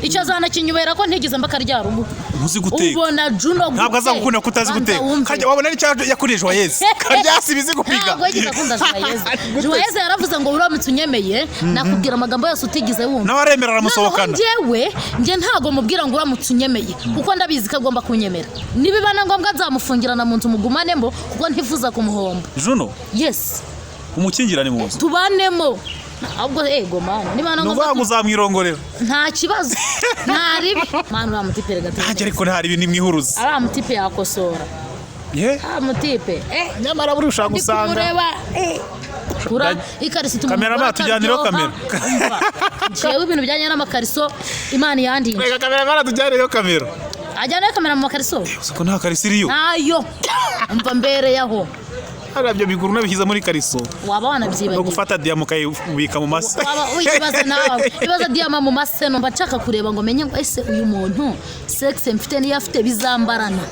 icyo azana kinyubera ko ntigeze mbakaryara ubu muzi guteka ubona Juno ntabwo azagukunda kutazi guteka kajya wabona ari cyaje yakurije Joyeuse karyasi bizi gupiga ntabwo yigize akunda Joyeuse yaravuze ngo uramutse unyemeye nakubwira amagambo yose utigize wumva nawe aremera aramusohokana njye ntago mubwira ngo uramutse unyemeye kuko ndabizi ko agomba kunyemera nibibana ngombwa nzamufungirana mu nzu mugumanemo kuko ntifuza kumuhomba Juno yes umukingirane mu nzu tubanemo ahubwo ego mana nibana ngombwa uzamwirongorera nta kibazo ntari mana uramutipere gato ariko ntari ibintu mwihuruza aramutipe yakosora amutipe nyamara buri ushaka gusanga ura ikarisi kamera tujyaniro kamera jewe ibintu bijyanye n'amakariso imana yandinje reka kamera tujyaniro kamera ajyana kamera mu makariso uko nta karisi iriyo nayo umva mbere yaho harabyo biguru nabishyize muri kariso waba wanabyibagiye no gufata diama ukayibika mu mase waba wibaza nawe ibaza diama mu mase no bacaka kureba ngo menye ngo ese uyu muntu sex mfite niyo afite bizambarana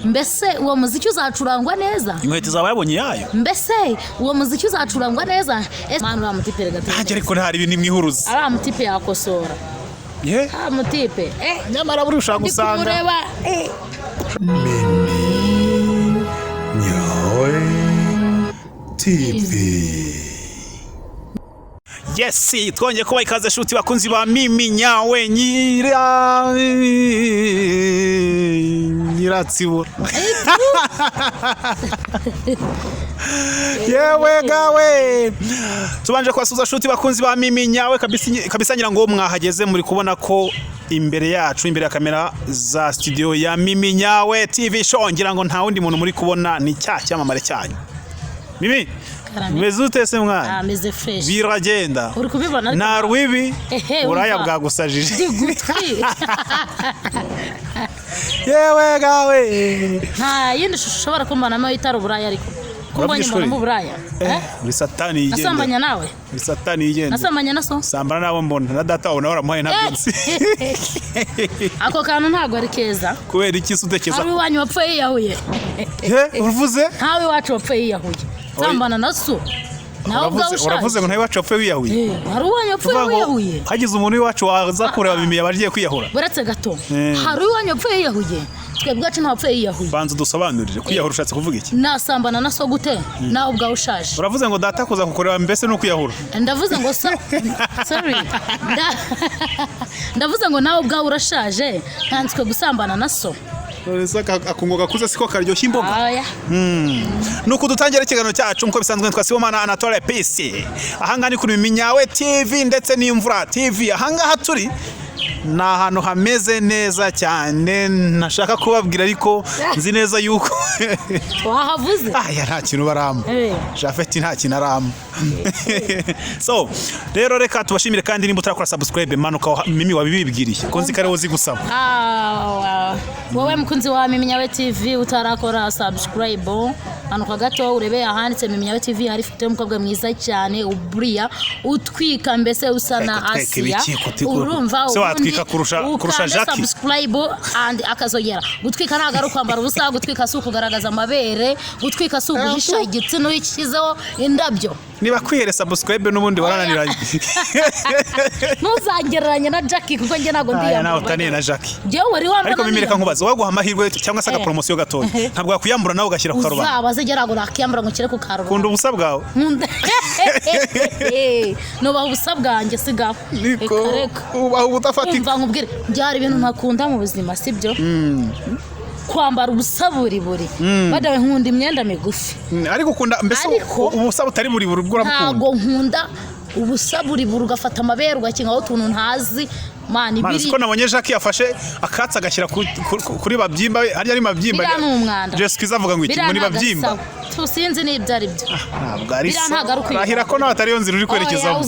mbese uwo muziki uzacurangwa neza inkweto zawe yabonye yayo mbese uwo muziki uzacurangwa neza mana uramutipere gato ariko ntari ibintu mwihuruza aramutipe yakosora amutipe nyamara buri ushaka gusanga TV. Yes, twongeye kuba ikaze shuti bakunzi ba Mimi Nyawe nyiratsibura. Yewe gawe. Tubanje kwasuza shuti bakunzi ba Mimi Nyawe kabisa ngira ngo mwahageze muri kubona ko imbere yacu imbere ya kamera za studio ya Mimi Nyawe TV show ngira ngo nta wundi muntu muri kubona ni cyamamare cyanyu. Mimi meze utese mwana ameze fresh biragenda uri kubibona na rwibi uraya bwagusajije yewe gawe nta yindi ushobora kumbana itari uburaya ariko kubonye mbona mu buraya uri satani yigenda nasambanya nawe uri satani yigenda nasambanya naso sambana nabo mbona na data wawe waramuhaye ntabyinsi ako kantu ntago ari keza kubera iki utekeza ari wanyu wapfuye yiyahuye uruvuze ntawe wacu wapfuye yiyahuye sambana naso uravuze ngo ntawe wacu wapfuye wiyahuye hari uwanyu wapfuye wiyahuye hagize umuntu wacu waza kureba Mimi yabagiye kwiyahura buretse gato hari uwanyu wapfuye yiyahuye twebwe gacu ntapfuye yiyahuye banza dusobanurire kwiyahura ushatse kuvuga iki nasambana naso gute nawe ubwawe ushaje uravuze ngo data kuza kukureba mbese no kwiyahura ndavuze ngo sorry ndavuze ngo nawe ubwawe urashaje ntanzwe gusambana naso akungo gakuze siko karyoshya imboga nuko dutangira ikiganiro cyacu nko bisanzwe twasibomana Anatole PC ahanga ni kuri Mimi Nyawe TV ndetse n'Imvura TV ahanga turi na ahantu hameze neza cyane nashaka kubabwira ariko nzi neza yuko wahavuze ya nta kintu barama Jafeti nta kintu arama so rero reka tubashimire kandi nimba utarakora subscribe manuka Mimi wabibibwiriye konzi kare wozi gusaba wowe mukunzi wa Mimi Nyawe TV utarakora subscribe manuka gato urebe ahanditse Mimi Nyawe TV hari foto y'umukobwa mwiza cyane uburiya utwika mbese usana Asia urumva watwika kurusha Jackie subscribe and akazogera gutwika ntago kwambara ubusa gutwika si ukugaragaza amabere gutwika si uguhisha igitsina uyikizeho indabyo niba kwihere subscribe n'ubundi warananiranye ntuzangereranye na Jackie kuko nge nago ndiyamba nawe utaniye na Jackie jewe wari wambara ariko Mimi reka nkubaza waguha amahirwe cyangwa se promotion gatoya ntabwo yakuyambura nawe ugashyira ku karubanda uzabaze gerago nakiyambura ngo kire ku karubanda kunda ubusa bwawe no ba ubusa bwanjye sigaho niko ubaho ubutafatika umva nkubwire byari ibintu ntakunda mu buzima sibyo kwambara ubusa buri badawe nkunda imyenda migufi ariko ukunda mbese ubusa butari buri bw'uramukunda ntago nkunda ubusa buri ugafata amabere ugakingaho utuntu ntazi mani biri ko nabonye Jackie yafashe akatsa agashyira kuri babyimba hari ari mabyimba Jessica izavuga ngo iki muri babyimba tusinzi n'ibyari byo ntabwo ari rahira ko nawe atari yo nzira uri kwerekezamo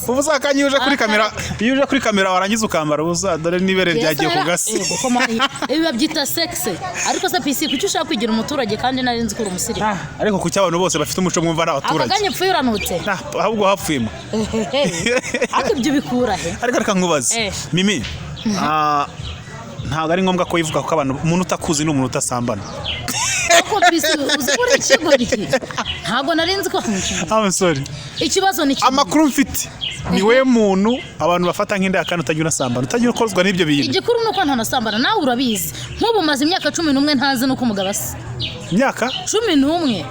ubu uzakanye uje kuri kamera iyo uje kuri kamera warangiza ukambara ubusa dore n'ibere ryagiye ku gasi ibi babyita sexe ariko se PC kuki ushaka kwigira umuturage kandi nari nzi ko uri umusirimu ariko ku cy'abantu bose bafite umuco mwumva n'abaturage akaganye pfuye uranutse ahubwo hapfuyemo ariko ibyo bikura he ariko reka nkubaze Mimi ntabwo ari ngombwa ko yivuga ko abantu umuntu utakuzi n'umuntu utasambana ko PC uzikora ikigoryi ntabwo narinzi ko I'm sorry ikibazo ni amakuru mfite niwe muntu abantu bafata nk'inda kandi utagira unasambana utagira ukozwa n'ibyo bintu igikuru nuko ntanasambana nawe urabizi nk'ubu maze imyaka 11 ntazi nuko umugabo asa imyaka 11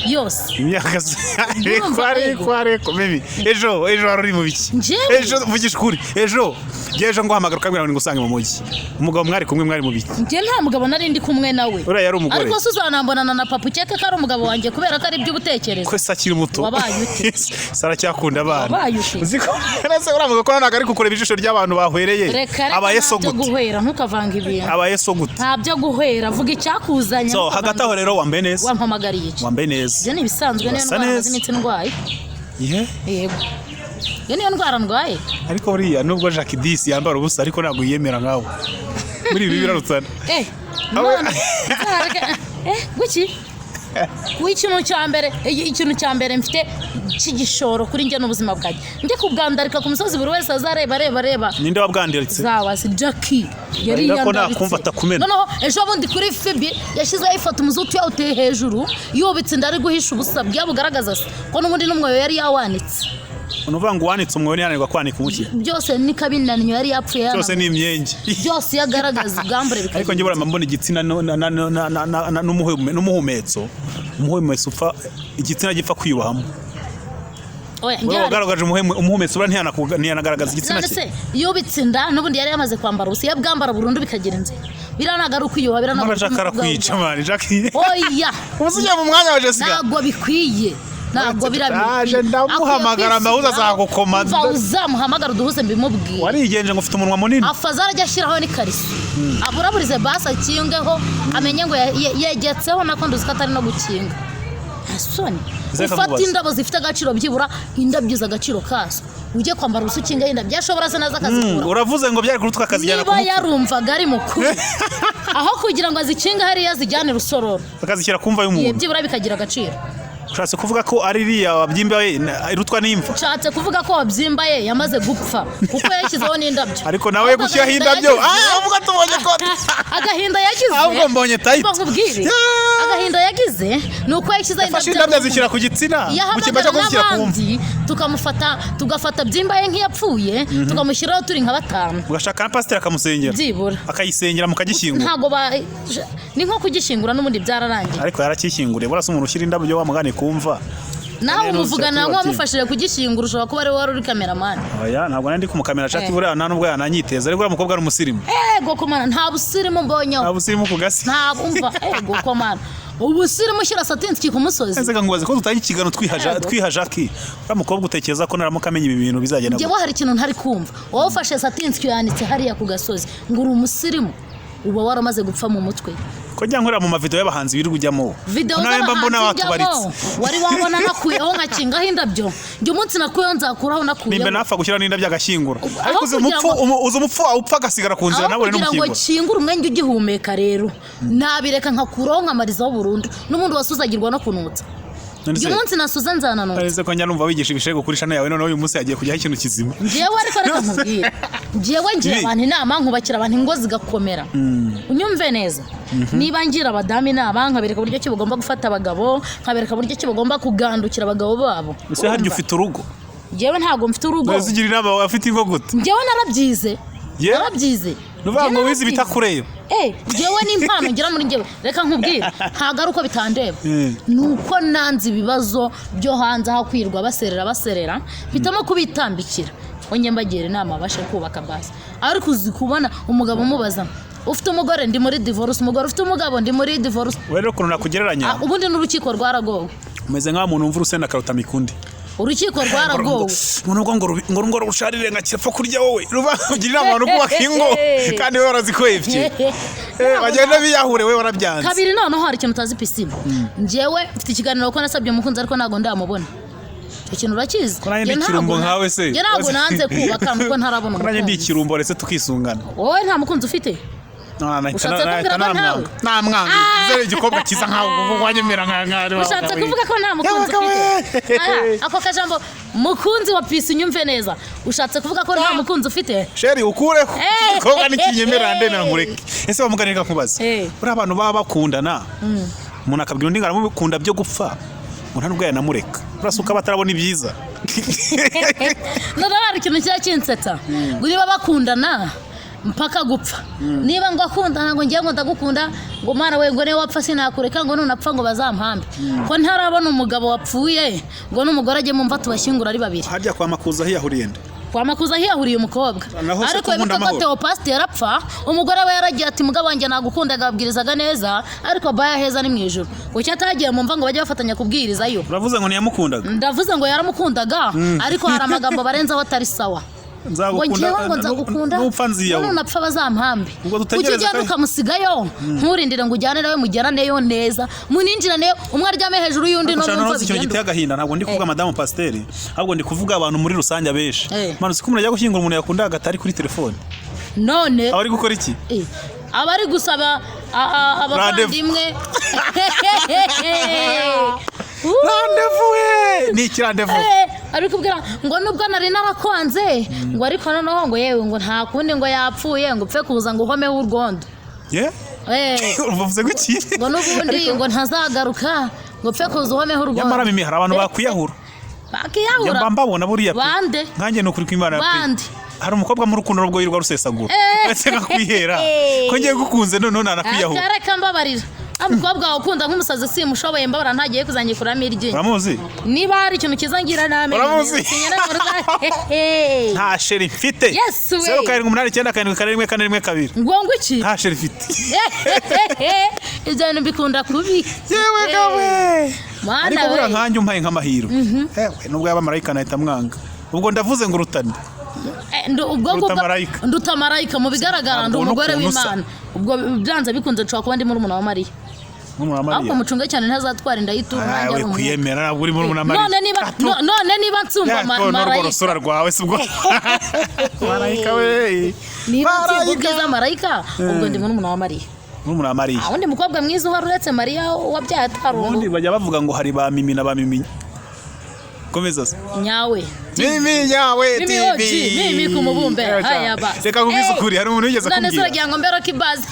yose imyaka ariko mimi ejo wari mu biki ejo vugisha kuri ejo ngo hamagara ukambwira ngo usange mu mujyi umugabo mwari kumwe mwari mu biki nje nta mugabo nari ndi kumwe nawe uriya yari umugore ariko suzanambonana na papa ukeke ko ari umugabo wanjye kubera ko ari iby'ubutekerezo ko sakiri muto wabaye ute sara cyakunda abana wabaye ute uziko nase uravuga ko ntago ari kukureba ijisho ry'abantu bahwereye abaye so gute guhera ntukavanga ibintu abaye so gute nta byo guhera vuga icyakuzanya so hagati aho rero wambaye neza wampamagariye iki wambaye neza je nibisanzwe niyo ndwara z'imitsi ndwaye yego yo niyo ndwara ndwaye ariko buriya nubwo Jacques Disi yambara ubusa ariko ntabwo yiyemera nkawe muri ibi birarutana guki ikintu cya mbere mfite cy'igishoro kuri njye n'ubuzima bwanjye njye kubwandarika ku musozi buri wese azareba ninde wabwandaritse zawa si Jackie yari yandaritse noneho ejo bundi kuri Fibi yashyizeho ifoto umuzutu yawuteye hejuru yubitse ndari guhisha ubusa bwabugaragaza se ko n'ubundi n'umwoyo yari yawanitse unuvuga ngo wanitse umwoyo yananirwa kwanika umuki byose ni kabinanyo yari yapfuye byose ni imyenge byose yagaragaza ubwambure bikagira ariko njye burama mbona igitsina n'umuhumetso umuhumetso upfa igitsina gipfa kwiyubahamo wagaragaje umuhumetso ura ntiyanagaragaza igitsina cye yubitse inda n'ubundi yari yamaze kwambara ubusa yabwambara burundu bikagira inzira biranagaruka kwiyuha biranagaruka kwica mani Jackie oya ubusije mu mwanya wa Jessica ntabwo bikwiye ntabwo biraje ndamuhamagara amahuza azagukoma uzamuhamagara uduhuze mbimubwiye warigenje ngo ufite umunwa munini afazara ajya ashyiraho n'ikarisi aburaburize basi akingeho amenye ngo yegetseho nako nduzi ko atari no gukinga asoni ufata indabo zifite agaciro byibura indabyo z'agaciro kazo ujye kwambara ubusa ukinga indabyo ashobora se naza akazikura uravuze ngo byari kurutwa akazijyana niba yarumvaga ari mukuru aho kugira ngo azikinga hariya zijyane rusororo akazishyira kumva y'umuntu byibura bikagira agaciro ushatse kuvuga ko ari iriya wabyimba ye irutwa n'imva ushatse kuvuga ko wabyimba ye yamaze gupfa kuko yashyizeho n'indabyo ariko nawe gushyiraho indabyo uvuga tubonye ko agahinda yagize ahubwo mbonye tayiti agahinda yagize ni uko yashyizeho indabyo azishyira ku gitsina mu cyimba cyo kuzishyira ku mva tugafata byimba ye nk'iyapfuye tukamushyiraho turi nka 5 ugashaka na pasiteri akamusengera byibura akayisengera mukagishyingura ntago ni nko kugishyingura n'ubundi byararangiye ariko yarakishyinguriye burasa umuntu ushyira indabyo wamugane kumva nawe umuvugana ngo wamufashije kugishyingura ushobora kuba ari wari uri cameraman oya ntabwo nandi kumukamera Jackie buriya nta nubwo yananyiteza ariko uriya mukobwa ari umusirimu komana nta busirimu mbonyeho nta busirimu ku gasi nta umva komana ubusirimu ushyira satinski ku musozi ese nkubaze ko tutangiye ikigano twiha Jackie uriya mukobwa utekereza ko naramuka amenya ibi bintu bizagenda njyewe hari ikintu ntari kumva wowe ufashe satinski yanitse hariya ku gasozi ngo uri umusirimu uba waramaze gupfa mu mutwe ko njya nkorera mu mavideo y'abahanzi birirwa ujyamo nawe mba mbona watubaritse wari wabona nakuyeho nkakingaho indabyo njye umunsi nakuyeho nzakuraho nakuyeho nimbe napfa gushyiraho n'indabyo agashyingura ariko uzi umupfu upfa agasigara ku nzira nawe kugira ngo kingure umwenge ugihumeka rero nabireka nkakuraho nkamarizaho burundu n'ubundi wasuzagirwa no kunutsa uyu munsi nasuze nzananutse areze ko njya numva wigisha ibishego kuri channel yawe none uyu munsi yagiye kujyaho ikintu kizima njyewe ariko reka nkubwire njyewe ngira abantu inama nkubakira abantu ingo zigakomera unyumve neza niba ngira abadamu inama nkabereka buryo ki bagomba gufata abagabo nkabereka buryo ki bagomba kugandukira abagabo babo ese haryo ufite urugo njyewe ntago mfite urugo bazigira inama bafite ingo gute njyewe narabyize nuvuga ngo wize bitakureba njyewe n'impano ngira muri njyewe reka nkubwire ntago ari uko bitandeba nuko nanze ibibazo byo hanze aho kwirwa baserera mpitamo kubitambikira onye mbagira inama bashe kubaka basi ariko uzi kubona umugabo umubaza ufite umugore ndi muri divorce umugore ufite umugabo ndi muri divorce wero kuntu nakugereranya ubundi n'urukiko rwaragowe umeze nka muntu umva urusenda karota mikundi urukiko rwaragowe ngo rusharire nka kirapfa kurya wowe ruba ugira inama no kubaka ingo kandi we warazikwevye bagenda biyahure we warabyanze kabiri noneho hari ikintu utazi pisine njyewe mfite ikiganiro ko nasabye umukunzi ariko ntago ndamubona ikintu urakizi njye ntabwo nkawe se njye ntabwo nanze kubaka nuko ntarabona umukunzi njye ndi ikirumbo retse tukisungana wowe nta mukunzi ufite nta mwanga zere igikobwa kiza nkaho wanyemera nka ushatse kuvuga ko nta mukunzi ufite ako kajambo mukunzi wa pisi unyumve neza ushatse kuvuga ko nta mukunzi ufite sheri ukureho igikobwa n'ikinyemera ndemera nkureke ese bamuganira nkubaza uri abantu baba bakundana umuntu akabwira undi ngo aramukunda byo gupfa umuntu nubwo yanamureka urasuka batarabona ibyiza none hari ikintu cyakinsetsa ngo niba bakundana mpaka gupfa niba ngo akundana ngo ngiye ngo ndagukunda ngo mwana we ngo ne wapfa sinakureka ngo nunapfa ngo bazampambe ko ntarabona umugabo wapfuye ngo n'umugore ajye mumva tubashyingura ari babiri harya kwa makuza hiyahuriye nde kwa makuza hiyahuriye umukobwa ariko bikaba Theo Pastor yarapfa umugore we yaragiye ati mugabo wanjye nagukunda agabwirizaga neza ariko baya heza ni mwijuru ngo cyatagiye mumva ngo bajye bafatanya kubwirizayo uravuze ngo niyamukundaga ndavuze ngo yaramukundaga ariko hari amagambo barenzaho atari sawa ngo nzagukunda nupfa nziyawe none napfa bazampambe ukigenda ukamusigayo nturindire ngo ujyane nawe mujyananeyo neza muninjiraneyo umwe aryame hejuru y'undi no numva bigenda giteye agahinda ntabwo ndi kuvuga Madame Pasteur ahubwo ndi kuvuga abantu muri rusange abeshi manu sikumura ajya gushyingura umuntu yakundaga atari kuri telefone none abari gukora iki abari gusaba abavandimwe randevu ni ikirandevu ari kubwira ngo nubwo nari narakwanze ngo ariko noneho ngo yewe ngo nta kundi ngo yapfuye ngo upfe kuza ngo uhomeho urwondo uvuze guki ngo nubundi ngo ntazagaruka ngo upfe kuza uhomeho urwondo nyamara mimi hari abantu bakwiyahura mbambabona buriya bande nkanjye ni ukuri kw'Imana bande hari umukobwa mu rukundo rwo yirwa rusesagura ndetse nakwihera ko ngiye gukunze none nanakwiyahura kareka mbabarira umukobwa ukunda nk'umusazi simushoboye mbabara ntagiye kuzanyikuramo iryinyo uramuzi niba hari ikintu kizangira namenye uramuzi nta sheri mfite 07897742 ngo iki nta sheri mfite ibyo bintu bikunda kubi yewe gawe ariko bura nkanjye umpaye nk'amahiro nubwo yaba marayika nahita mwanga ubwo ndavuze ngo rutane nduta marayika mu bigaragara ndi umugore w'Imana ubwo byanze bikunze nshobora kuba ndi muri umuna wa Mariya ahubwo mucunge cyane ntazatwara inda y'itura nanjye ari kwiyemera ntabwo uri muri umuna Mariya none niba nsumba marayika urusura rwawe sibwo marayika we niba nsumba ubwiza marayika ubwo ndi muri umuna wa Mariya muri wa Mariya undi mukobwa mwiza uhari uretse Mariya wabyaye atarungu ubundi bajya bavuga ngo hari ba mimi na ba mimi komeza nyawe mimi nyawe TV mimi kumubumbe haya ba reka nkubise ukuri hari umuntu yigeze kumbwira none suragira ngo mbero kibazi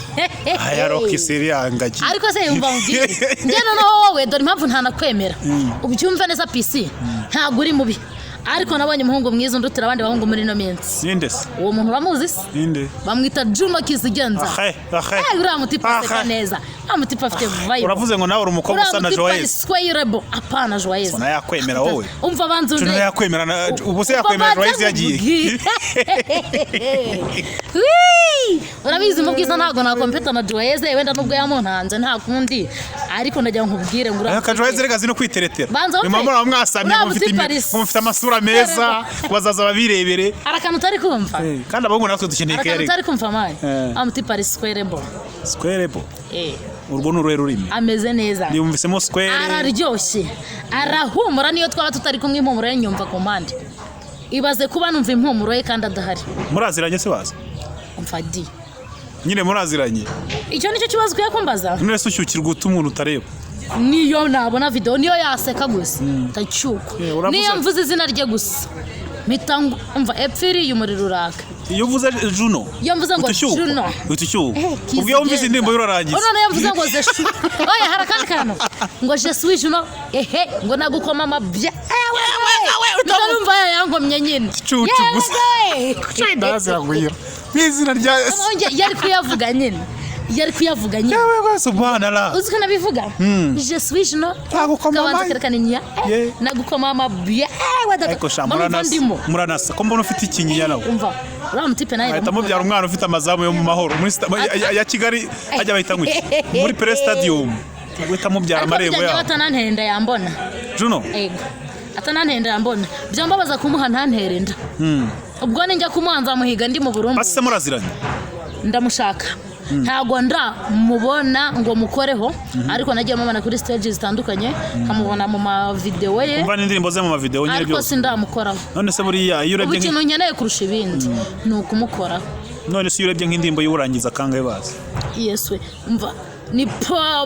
haya roki seria ngaki ariko se yumva mbwira njye noneho wowe dore impamvu ntanakwemera ubyumva neza PC ntago uri mubi ariko nabonye umuhungu mwiza ndutira abandi bahungu muri no minsi ninde se uwo muntu bamuzi se ninde bamwita Juno Kizigenza uriya mutipa aseka neza amutipa afite vibe uravuze ngo nawe uri umukobwa usa na Joyce squareable apana Joyce na yakwemera wowe umva banzu Juno yakwemera ubu se yakwemera Joyce yagiye urabizi mu bwiza ntago na compete na Joyce wenda nubwo yamuntanze nta kundi ariko ndagira nkubwire ngo aka Joyce rega zino kwiteretera mama mwasamye mufite amasura meza bazaza babirebere arakantu utari kumva kandi abahungu natwe dukeneye kare arakantu utari kumva mayi amutipa ari squareable urwo n'uruhe rurimi ameze neza yumvisemo square araryoshye arahumura niyo twaba tutari kumwe impumuro ye nyumva ku mpande ibaze kuba numva impumuro ye kandi adahari muraziranye se baza umva di nyine muraziranye icyo nicyo kibazo kuya kumbaza none se ushyukirwa umuntu utareba niyo nabona video niyo yaseka gusa tacyuko niyo mvuze izina rye gusa mitango umva epfiri y'umuriro uraka iyo uvuze Juno iyo mvuze ngo Juno utishyuka ubwo umvise indirimbo y'urarangiza none iyo mvuze ngo zeshu oya harakandi kantu ngo je suis Juno ngo nagukoma amabya ndumva yangomye nyine cucu gusa ndaza guhira bizina rya yari kuyavuga nyine yewe subhanallah uziko nabivuga je suis Juno nagukoma kerekaninya nagukoma amabya ariko muranasa ko mbona ufite ikinyinya nawe umva uramutipe naye ahita mubyara umwana ufite amazamu yo mu mahoro muri ya Kigali ajya bahita nguki muri Pre Stadium guhita mubyara amarembo yawe atanantenda yambona Juno atanantenda yambona byambabaza kumuha ntantenda ubwo ninjya kumuhanza muhiga ndi mu Burundi base muraziranye ndamushaka ntago ndamubona ngo mukoreho ariko nagiye mubona kuri stage zitandukanye nkamubona mu ma video ye umva n'indirimbo ze mu ma video nyine byose ariko sindamukoraho none se buriya iyo urebye ikintu nkeneye kurusha ibindi ni ukumukoraho none se iyo urebye nk'indirimbo y'urangiza kangahe bazi yeswe umva ni pa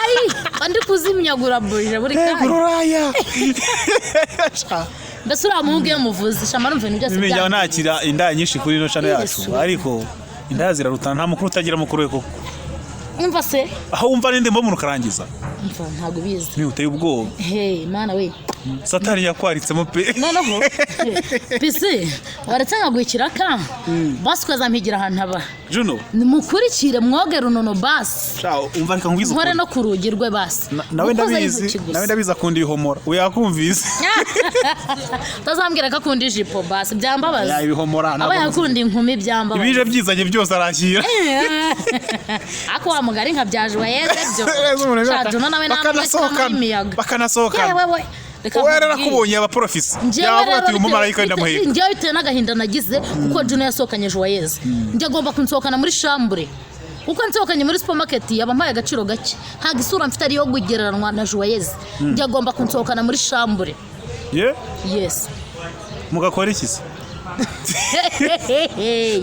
ai andi kuzimyagura buje buri kandi uraya mbese uramuhungu yo muvuzi shamara mve n'ibyo se nakira inda nyinshi kuri no channel yacu ariko inda zirarutana nta mukuru utagira mukuru we koko umva se aho umva n'indembo mu rukarangiza mva ntago bizi ni uteye ubwoba hey mana we satani yakwaritsemo pe noneho pisi waretse nkagwikira ka basi kwazampigira ahantu haba Juno mukurikire mwogera unono basi ciao umva reka ngwiza nkore no kurugirwe basi nawe ndabizi akundi ihomora uyakumvise tazambwira ko akunda ijipo basi byambabaza ya ibihomora aba yakunda inkumi byambabaza ibije byizanye byose arashyira ako wa mugari nka byajwe yeze byo shajuna nawe bakanasohokana Wera nakubonye abaprofisi yavuga ati umumarayika ndamuheka njye bitewe n'agahinda nagize kuko Juno yasohokanye Joyeuse njye agomba kunsohokana muri chambre kuko nsohokanye muri supermarket yabampaye agaciro gake nta gisura mfite ari yo gugereranwa na Joyeuse njye agomba kunsohokana muri chambre yes mugakora iki se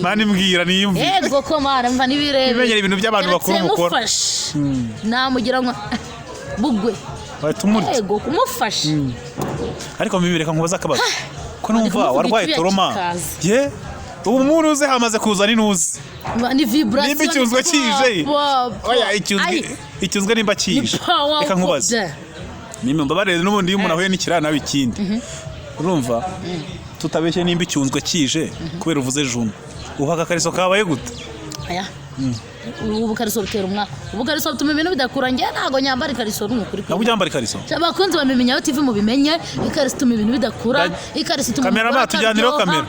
mani mbwira niyumve yego ko mara mva nibirebe imenyera ibintu by'abantu bakuru mukora namugira ngo bugwe yego kumufasha ariko mbibireka nkubaza akabazo ko numva warwaye toroma ubu muntu uze hamaze kuzana inuzi ni vibration nimba icyuzwe kije oya icyuzwe nimba kije reka nkubaze nimba mbabareze n'ubundi iyo umuntu ahuye n'ikirana w'ikindi urumva tutabeshye nimba icyunzwe kije kubera uvuze Juno uhaka kariso kabaye gute aya ubu kariso rutera umwaka ubu kariso bituma ibintu bidakura nge ntago nyambara ikariso n'ukuri ntabwo ujyambara ikariso abakunzi bamenya TV mu bimenye ikariso ituma ibintu bidakura ikariso ituma kamera tujyaniraho kamera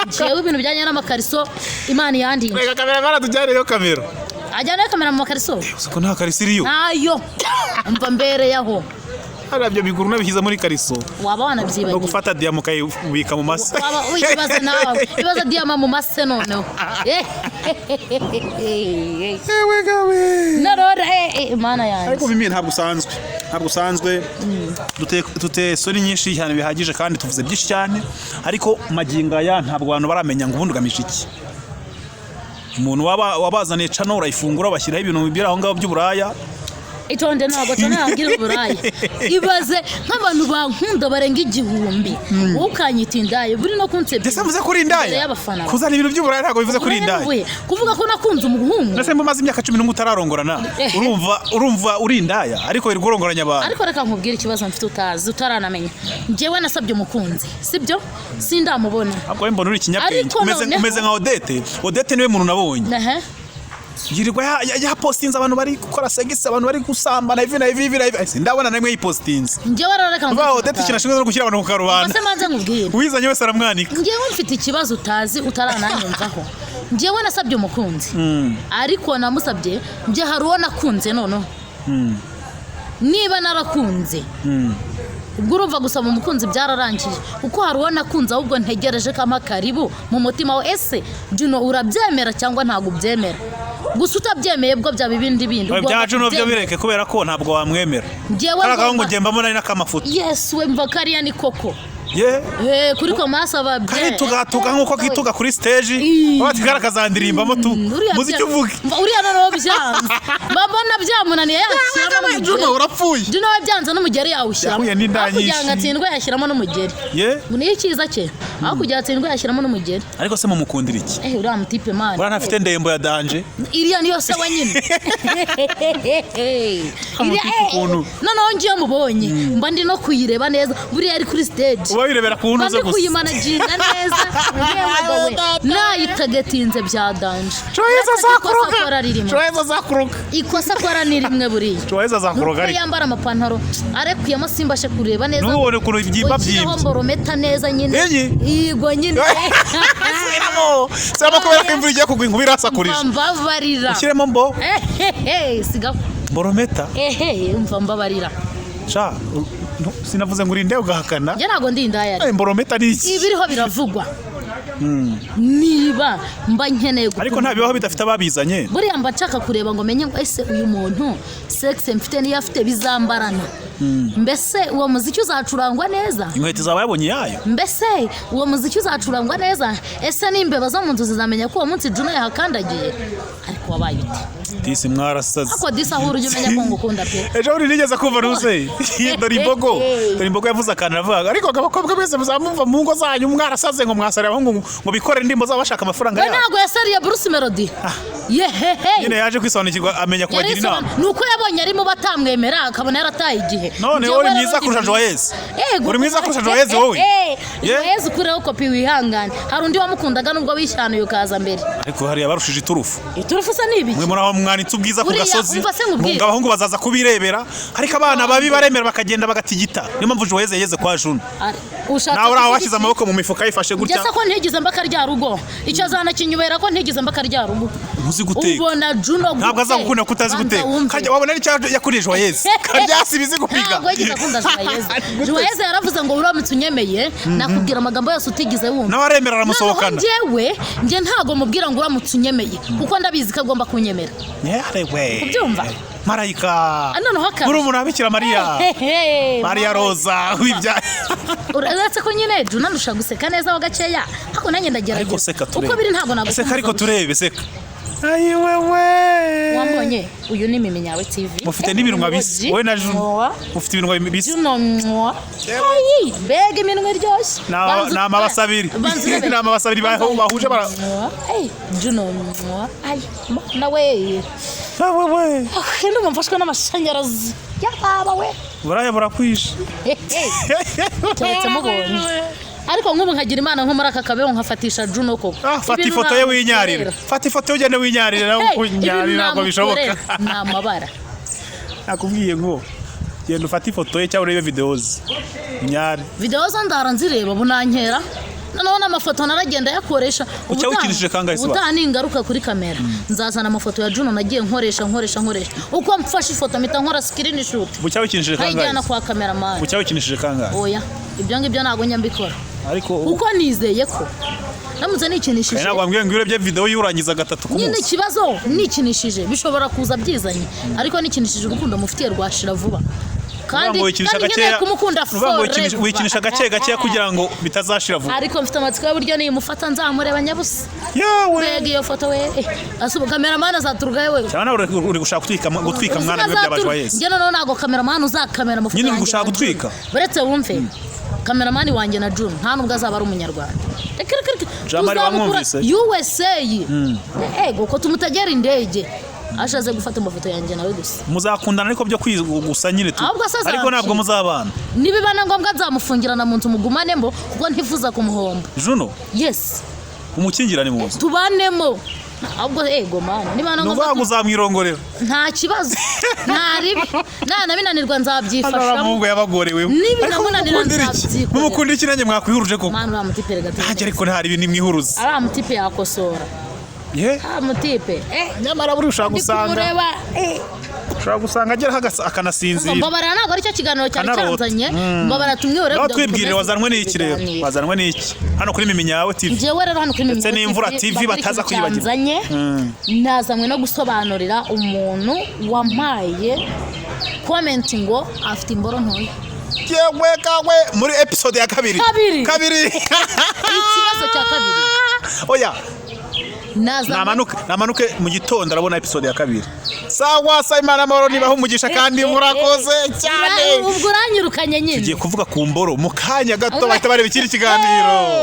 jewe ibintu bijyanye n'amakariso Imana yandinze reka kamera baratujyaniraho kamera ajyana kamera mu makariso uko nta kariso iriyo nayo mva mbere yaho harabyo biguru nabishyize muri kariso waba wanabyibagiye no gufata diyama ukayibika mu mase waba wibaza nawe ibaza diyama mu mase noneho ewe gawe narora Imana yanjye ariko bimwe ntabwo usanzwe dute soni nyinshi cyane bihagije kandi tuvuze byinshi cyane ariko maginga ya ntabwo abantu baramenya ngo ubundi ugamije iki umuntu wabazaniye cano urayifungura bashyiraho ibintu bibira aho ngaho by'uburaya itonde ntago tunagira uburaya ibaze nk'abantu bankunda barenga igihumbi ukanyita indaye buri no kunsebye ndetse mvuze kuri indaye kuzana ibintu by'uburaya ntago bivuze kuri indaye kuvuga ko nakunze umuhungu ndetse mbumaze imyaka 11 utararongorana urumva uri indaya ariko iri kurongoranya abantu ariko reka nkubwire ikibazo mfite utaranamenya njyewe nasabye umukunzi sibyo sindamubona ahubwo mbona uri ikinyabwenge umeze nka Odette niwe muntu nabonye yirirwa yapostinze abantu bari gukora segisi abantu bari gusambana ivi ndabona namwe yipostinze njyewe rareka ngo Odette kinashimwe no gushyira abantu ku karubanda ese manze nkubwire wizanye wese aramwanika njyewe mfite ikibazo utazi utarananyumvaho njyewe nasabye umukunzi ariko namusabye njye hari uwo nakunze noneho niba narakunze ubwo urumva gusaba umukunzi byararangiye kuko hari uwo nakunze ahubwo ntegereje kama karibu mu mutima wa ese Juno urabyemera cyangwa ntago ubyemera gusa utabyemeye bwo bya bibindi bya Juno byo bireke kubera ko ntabwo wamwemera karagaho ngo gembamo nari nakamafuta yes we mva kariya ni koko kuri komasa babye kari tugatuga nkuko kituga kuri stage bati karakazandirimbamo tu muziki uvuge uriya none byanze babona byamunaniye yashyiramo no Juno urapfuye Juno byanze no mugeri yawushyiramo kugira ngo atsindwe yashyiramo no mugeri ni ikiza cye aho kugira atsindwe yashyiramo no mugeri ariko se mu mukundira iki uriya mutipe man uriya ntafite ndembo ya danje iriya niyo se wenyine noneho ngiye mubonye mba ndi no kuyireba neza buriya ari kuri stage wirebera ku ntuzo gusa kuyimanaginga neza yewe nayitagetinze bya danje Joyeza zakuruka ikosa kora ni rimwe buriya Joyeza zakuruka ari yambara amapantaro arekuyemo simbashe kureba neza nubone kuno ibyimba byimba mborometa neza nyine yigo nyine saba kubera ko imvura igiye kugwa inkubira asakurije mbabarira ushyiremo mbo siga mborometa umva mbabarira sinavuze ngo urinde ugahakana njye ntago ndi indaya mborometa ni iki ibiriho biravugwa niba mba nkeneye ariko nta bibaho bidafite ababizanye buriya mba nshaka kureba ngo menye ngo ese uyu muntu sexe mfite niyo afite bizambarana mbese uwo muziki uzacurangwa neza inkweto zawe yabonye yayo mbese uwo muziki uzacurangwa neza ese n'imbeba zo mu nzu zizamenya ko uwo munsi Juno yahakandagiye ariko wabaye ute disi mwarasaze ako disi ahura ujye umenya ko ngukunda pe ejo uri nigeze kumva nuze dore imbogo yavuze akana avuga ariko abakobwa bese muzamumva mu ngo zanyu mwarasaze ngo mwasarira ngo bikore ndimbo z'abashaka amafaranga yabo ntago yasariye Bruce Melody nyine yaje kwisobanukirwa amenya kubagira inama nuko yabonye arimo batamwemera akabona yarataye igihe none uri mwiza kurusha Joyeuse uri mwiza kurusha Joyeuse wowe Joyeuse kureho kopi wihangane hari undi wamukundaga nubwo wishyana yukaza mbere ariko hari yabarushije iturufu se nibiki mwe muraho mwanitse ubwiza ku gasozi ngo abahungu bazaza kubirebera ariko abana babi baremera bakagenda bagatigita niyo mpamvu Joyeuse yageze kwa Juno nawe uraho washize amaboko mu mifuka yifashe gutya ngese ko ntigize mbaka rya rugo icyo azana kinyubera ko ntigize mbaka rya rugo uzi guteka ubona Juno ntabwo azagukunda kutazi guteka kajya wabona n'icyo yakuriye Joyeuse karyasi bizi gupiga ntabwo yigeze akunda Joyeuse yaravuze ngo uramutse unyemeye nakubwira amagambo yose utigize wumva nawe aremera aramusohokana njye ntago mubwira ngo uramutse unyemeye kuko ndabizi ko agomba kunyemera ubyumva marayika uri umuntu abikira Mariya Roza wibya uretse ko nyine Juno ndusha guseka neza ho gakeya hako nanjye ndagerageza uko biri ntabwo naguseka seka ariko turebe seka ayi wewe wambonye uyu ni Mimi Nyawe TV mufite n'ibirunga bisi wowe na Juno mufite ibirunga bisi Juno ayi bega iminwe iryoshye n'amabasabiri n'amabasabiri bahuje bara Juno ayi nawe ndumva mfashwe n'amashanyarazi yababa we buraya burakwishe turetse mubonye ariko nk'ubu nkagira imana nko muri aka kabeho nkafatisha Juno koko fata ifoto ye winyarira fata ifoto ye ugende winyarira nawe kunyarira ntabwo bishoboka ni amabara nakubwiye ngo genda ufata ifoto ye cyangwa urebe videos nyari videos ndara nzireba bunankera noneho n'amafoto naragenda yakoresha ubutani ingaruka kuri kamera nzazana amafoto ya Juno nagiye nkoresha uko mfashe ifoto mpita nkora screenshot bucyawikinishije kangahe ayijyana kwa cameraman bucyawikinishije kangahe oya ibyo ngibyo ntago nyambikora ariko uko nizeye ko namutse nikinishije ntabwo ambwiye ngo urebye video yurangiza gatatu ku munsi nyine ikibazo nikinishije bishobora kuza byizanye ariko nikinishije urukundo mufitiye rwashira vuba kandi nkeneye kumukunda wikinisha gake kugira ngo bitazashira vuba ariko mfite amatsiko y'uburyo nimufata nzamureba nyabusa mbega iyo foto we asuba cameraman azaturuga yewe cyane uri gushaka gutwika mwana we byabaje Joyeuse njye noneho nago cameraman uzakamera amafoto nyine uri gushaka gutwika buretse wumve cameraman wanjye na Juno nta nubwo azaba ari umunyarwanda jamari wamwumvise USA ego ko tumutegera indege ashaze gufata amafoto yanjye nawe gusa muzakundana ariko byo gusa nyine tu ariko ntabwo muzabana nibibana ngombwa nzamufungirana mu nzu mugumanemo kuko ntifuza kumuhomba Juno yes umukingirane mu nzu tubanemo ahubwo ego mana nibana ngombwa uzamwirongorera nta kibazo ntaribi binanirwa nzabyifashamo mungu yabagorewe nibinamunanira nzabyikora mumukunda iki nanjye mwakwihuruje koko mana uramutipere gato ariko ntari ibintu mwihuruza aramutipe yakosora mutipe nyamara buri ushaka gusanga agera akanasinzira mbabara ntabwo aricyo kiganiro cyari cyanzanye mbabara tumwihore twibwire wazanwe n'iki rero wazanwe n'iki hano kuri Mimi Nyawe TV njyewe rero hano kuri Mimi Nyawe n'imvura TV bataza kwibagirwa nazanywe no gusobanurira umuntu wampaye comment ngo afite imboro ntoya yewe kawe muri episode ya kabiri ikibazo cya kabiri oya namanuke mu gitondo arabona episode ya kabiri sawa Imana amahoro nibaho umugisha kandi murakoze cyane ubwo uranyirukanye nyine tugiye kuvuga ku mboro mu kanya gato bahita bareba ikindi kiganiro